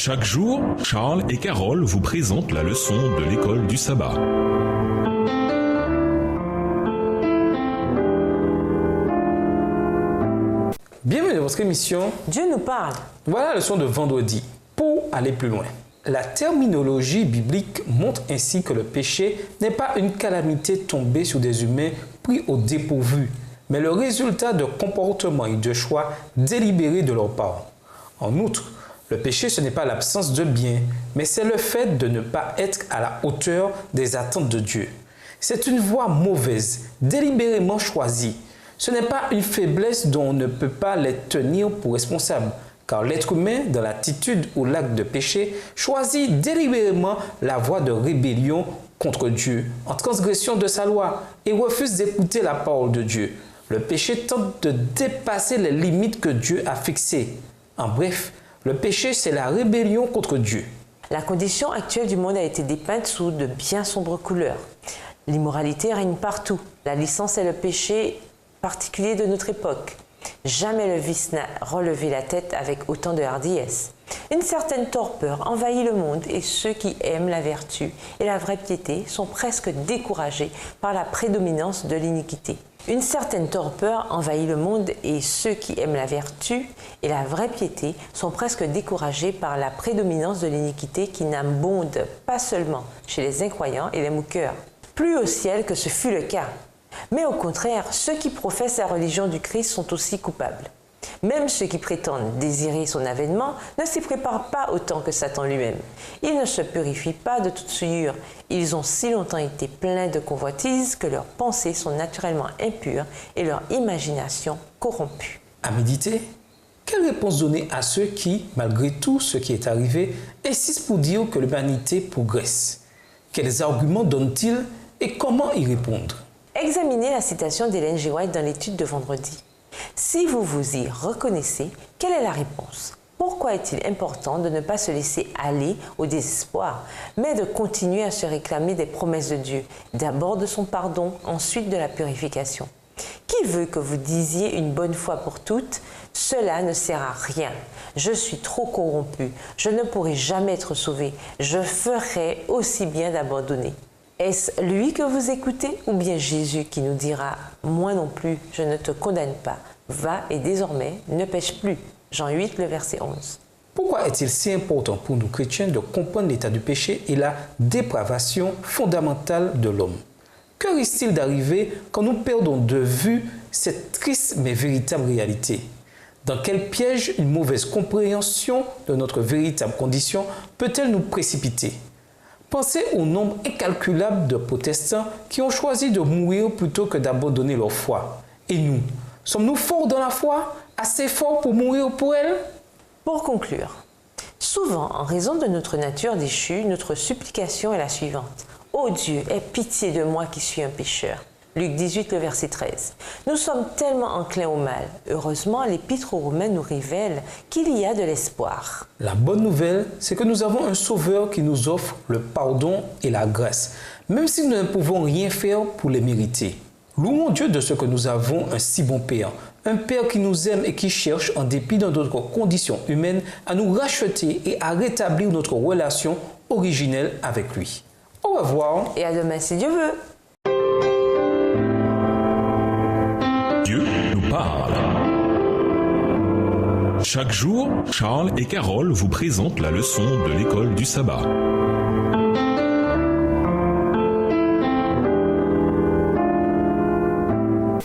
Chaque jour, Charles et Carole vous présentent la leçon de l'école du sabbat. Bienvenue dans votre émission Dieu nous parle. Voilà la leçon de vendredi. Pour aller plus loin, la terminologie biblique montre ainsi que le péché n'est pas une calamité tombée sur des humains pris au dépourvu, mais le résultat de comportements et de choix délibérés de leur part. En outre, le péché, ce n'est pas l'absence de bien, mais c'est le fait de ne pas être à la hauteur des attentes de Dieu. C'est une voie mauvaise, délibérément choisie. Ce n'est pas une faiblesse dont on ne peut pas les tenir pour responsables, car l'être humain, dans l'attitude ou l'acte de péché, choisit délibérément la voie de rébellion contre Dieu, en transgression de sa loi, et refuse d'écouter la parole de Dieu. Le péché tente de dépasser les limites que Dieu a fixées. En bref, le péché, c'est la rébellion contre Dieu. La condition actuelle du monde a été dépeinte sous de bien sombres couleurs. L'immoralité règne partout. La licence est le péché particulier de notre époque. Jamais le vice n'a relevé la tête avec autant de hardiesse. Une certaine torpeur envahit le monde et ceux qui aiment la vertu et la vraie piété sont presque découragés par la prédominance de l'iniquité. Une certaine torpeur envahit le monde et ceux qui aiment la vertu et la vraie piété sont presque découragés par la prédominance de l'iniquité qui n'abonde pas seulement chez les incroyants et les moqueurs. Plus au ciel que ce fut le cas. Mais au contraire, ceux qui professent la religion du Christ sont aussi coupables. Même ceux qui prétendent désirer son avènement ne s'y préparent pas autant que Satan lui-même. Ils ne se purifient pas de toute souillure. Ils ont si longtemps été pleins de convoitises que leurs pensées sont naturellement impures et leur imagination corrompue. À méditer, quelle réponse donner à ceux qui, malgré tout ce qui est arrivé, insistent pour dire que l'humanité progresse? Quels arguments donnent-ils et comment y répondre? Examinez la citation d'Ellen G. White dans l'étude de vendredi. Si vous vous y reconnaissez, quelle est la réponse? Pourquoi est-il important de ne pas se laisser aller au désespoir, mais de continuer à se réclamer des promesses de Dieu, d'abord de son pardon, ensuite de la purification? Qui veut que vous disiez une bonne fois pour toutes « Cela ne sert à rien. Je suis trop corrompu. Je ne pourrai jamais être sauvé. Je ferai aussi bien d'abandonner. » Est-ce lui que vous écoutez ou bien Jésus qui nous dira « Moi non plus, je ne te condamne pas. Va et désormais, ne pêche plus. » Jean 8, le verset 11. Pourquoi est-il si important pour nous chrétiens de comprendre l'état du péché et la dépravation fondamentale de l'homme? Que risque-t-il d'arriver quand nous perdons de vue cette triste mais véritable réalité? Dans quel piège une mauvaise compréhension de notre véritable condition peut-elle nous précipiter? Pensez au nombre incalculable de protestants qui ont choisi de mourir plutôt que d'abandonner leur foi. Et nous, sommes-nous forts dans la foi, assez forts pour mourir pour elle? Pour conclure, souvent, en raison de notre nature déchue, notre supplication est la suivante. « Ô Dieu, aie pitié de moi qui suis un pécheur. » Luc 18, le verset 13. Nous sommes tellement enclins au mal. Heureusement, l'Épître aux Romains nous révèle qu'il y a de l'espoir. La bonne nouvelle, c'est que nous avons un Sauveur qui nous offre le pardon et la grâce, même si nous ne pouvons rien faire pour les mériter. Louons Dieu de ce que nous avons un si bon Père, un Père qui nous aime et qui cherche, en dépit de notre condition humaine, à nous racheter et à rétablir notre relation originelle avec lui. Au revoir. Et à demain si Dieu veut. Dieu nous parle. Chaque jour, Charles et Carole vous présentent la leçon de l'école du sabbat.